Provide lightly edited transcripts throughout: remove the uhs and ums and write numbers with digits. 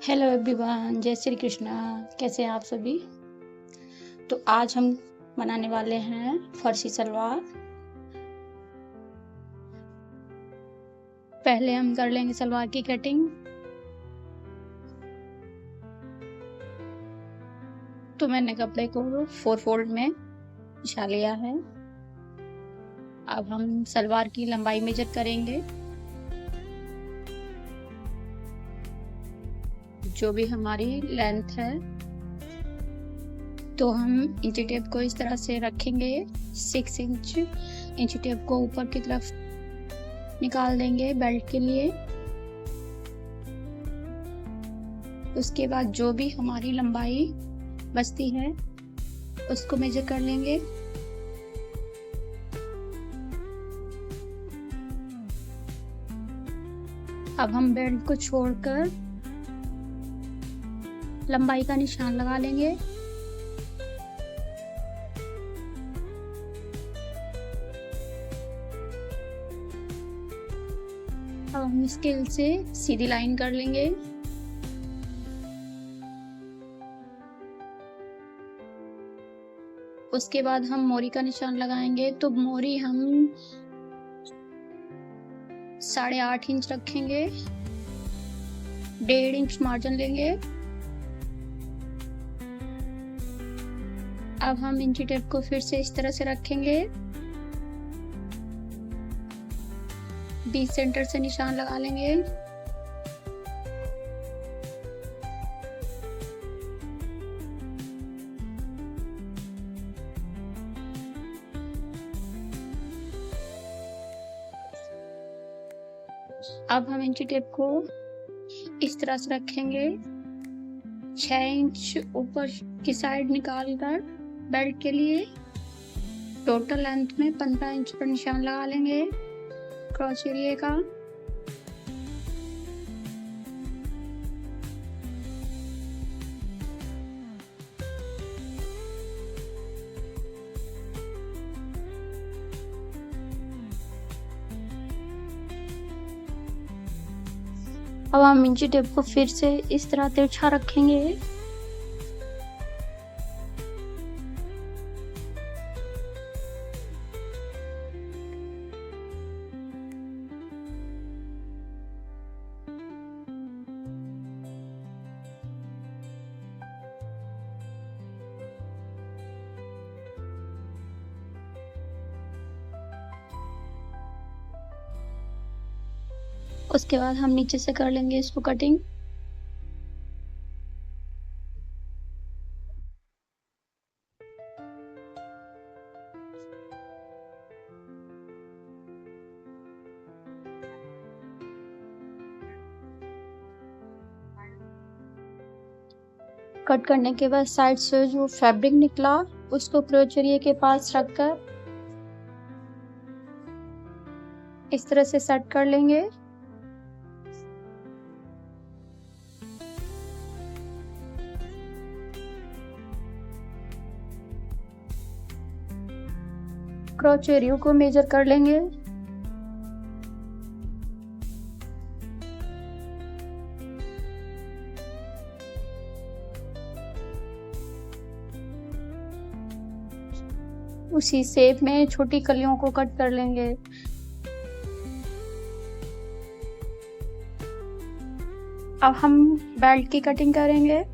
Hello everyone, जय श्री कृष्णा। कैसे हैं आप सभी? तो आज हम बनाने वाले हैं फर्सी सलवार। पहले हम कर लेंगे सलवार की कटिंग। तो मैंने कपड़े को 4 फोल्ड में बिछा लिया है। अब हम सलवार की लंबाई मेजर करेंगे। जो भी हमारी लेंथ है, तो हम इंची टेप को इस तरह से रखेंगे। 6 इंच टेप को ऊपर की तरफ निकाल देंगे बेल्ट के लिए। उसके बाद जो भी हमारी लंबाई बचती है उसको मेजर कर लेंगे। अब हम बेल्ट को छोड़कर लंबाई का निशान लगा लेंगे। अब हम स्केल से सीधी लाइन कर लेंगे। उसके बाद हम मोरी का निशान लगाएंगे। तो मोरी हम 8.5 इंच रखेंगे। 1.5 इंच मार्जिन लेंगे। अब हम इंची टेप को फिर से इस तरह से रखेंगे। बीच सेंटर से निशान लगा लेंगे। अब हम इंची टेप को इस तरह से रखेंगे। 6 इंच ऊपर की साइड निकालकर बेल्ट के लिए टोटल लेंथ में 15 इंच पर निशान लगा लेंगे क्रॉस एरिया का। अब हम इंची टेप को फिर से इस तरह तिरछा रखेंगे। उसके बाद हम नीचे से कर लेंगे इसको कटिंग। कट करने के बाद साइड से जो फैब्रिक निकला उसको क्रोच एरिया के पास रखकर इस तरह से सेट कर लेंगे। क्रॉच एरिया को मेजर कर लेंगे। उसी शेप में छोटी कलियों को कट कर लेंगे। अब हम बेल्ट की कटिंग करेंगे।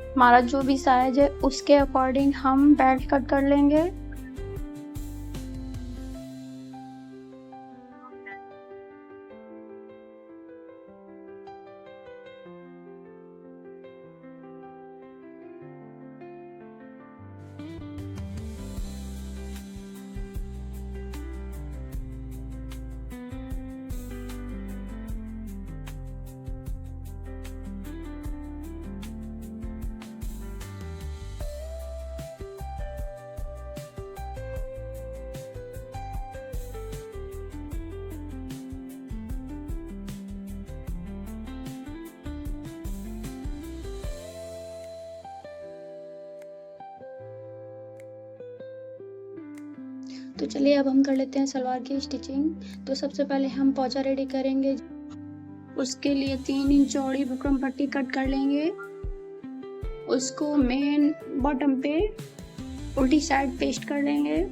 हमारा जो भी साइज है उसके अकॉर्डिंग हम बेल्ट कट कर लेंगे। तो चलिए अब हम कर लेते हैं सलवार की स्टिचिंग। तो सबसे पहले हम पोंचा रेडी करेंगे। उसके लिए 3 इंच चौड़ी बुकरम पट्टी कट कर लेंगे। उसको मेन बॉटम पे उल्टी साइड पेस्ट कर लेंगे।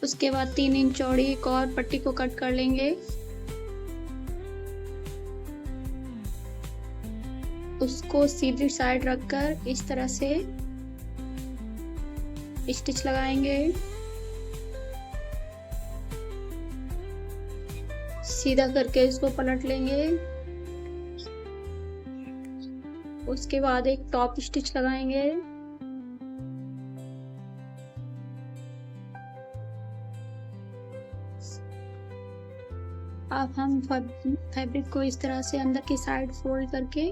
उसके बाद 3 इंच चौड़ी एक और पट्टी को कट कर लेंगे। उसको सीधी साइड रखकर इस तरह से स्टिच लगाएंगे। सीधा करके इसको पलट लेंगे। उसके बाद एक टॉप स्टिच लगाएंगे। अब हम फैब्रिक को इस तरह से अंदर की साइड फोल्ड करके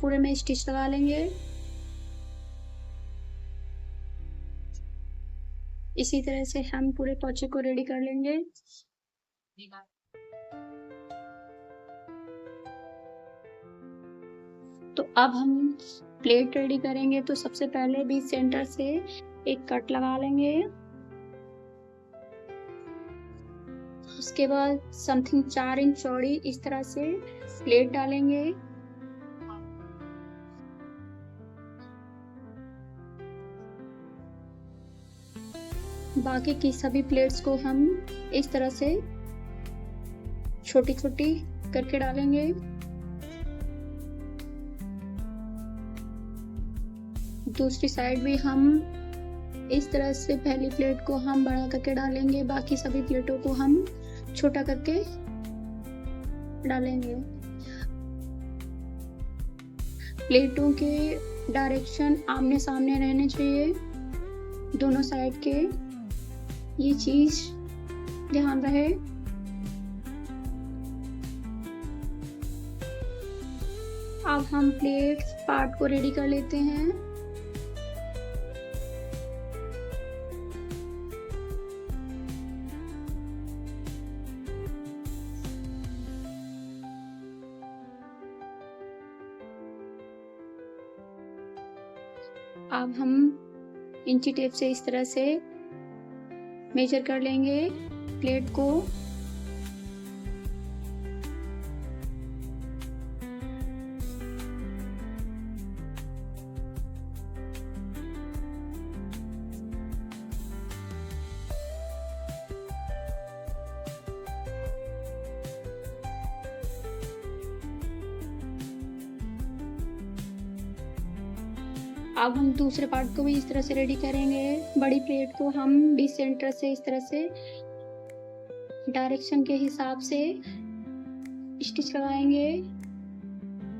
पूरे में स्टिच लगा लेंगे। इसी तरह से हम पूरे पोंचे को रेडी कर लेंगे। तो अब हम प्लेट रेडी करेंगे। तो सबसे पहले बीच सेंटर से एक कट लगा लेंगे। उसके बाद समथिंग 4 इंच चौड़ी इस तरह से प्लेट डालेंगे। बाकी की सभी प्लेट्स को हम इस तरह से छोटी छोटी करके डालेंगे। दूसरी साइड भी हम इस तरह से पहली प्लेट को हम बड़ा करके डालेंगे। बाकी सभी प्लेटों को हम छोटा करके डालेंगे। प्लेटों के डायरेक्शन आमने सामने रहने चाहिए, दोनों साइड के। ये चीज ध्यान रहे। अब हम प्लेट पार्ट को रेडी कर लेते हैं। अब हम इंची टेप से इस तरह से मेजर कर लेंगे प्लेट को। अब हम दूसरे पार्ट को भी इस तरह से रेडी करेंगे। बड़ी प्लेट को हम बीच सेंटर से इस तरह से डायरेक्शन के हिसाब से स्टिच लगाएंगे।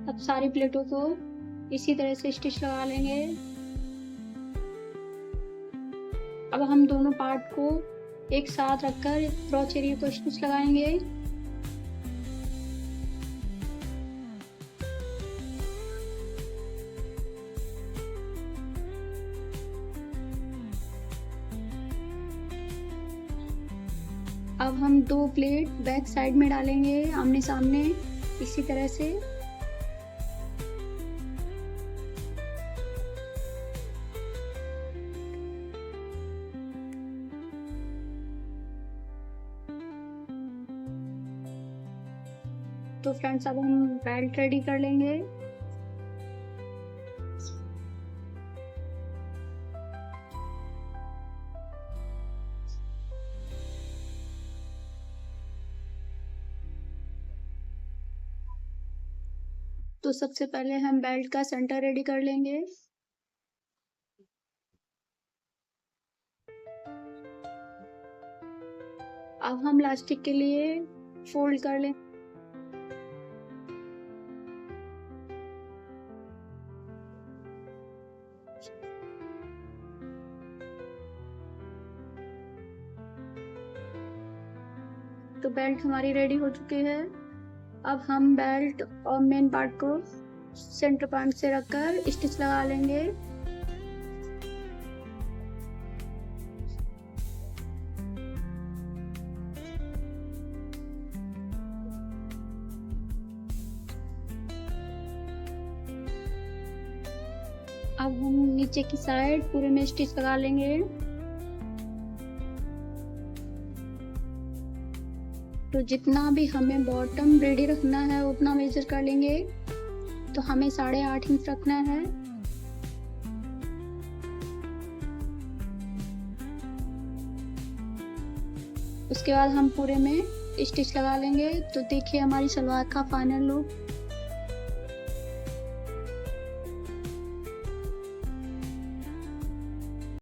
अब सारी प्लेटों को इसी तरह से स्टिच लगा लेंगे। अब हम दोनों पार्ट को एक साथ रखकर क्रॉच एरिया को स्टिच लगाएंगे। अब हम 2 प्लेट बैक साइड में डालेंगे आमने सामने इसी तरह से। तो फ्रेंड्स अब हम बेल्ट रेडी कर लेंगे। तो सबसे पहले हम बेल्ट का सेंटर रेडी कर लेंगे। अब हम इलास्टिक के लिए फोल्ड कर लें। तो बेल्ट हमारी रेडी हो चुकी है। अब हम बेल्ट और मेन पार्ट को सेंटर पॉइंट से रखकर स्टिच लगा लेंगे। अब हम नीचे की साइड पूरे में स्टिच लगा लेंगे। तो जितना भी हमें बॉटम रेडी रखना है उतना मेजर कर लेंगे। तो हमें 8.5 इंच रखना है। उसके बाद हम पूरे में स्टिच लगा लेंगे। तो देखिए हमारी सलवार का फाइनल लुक।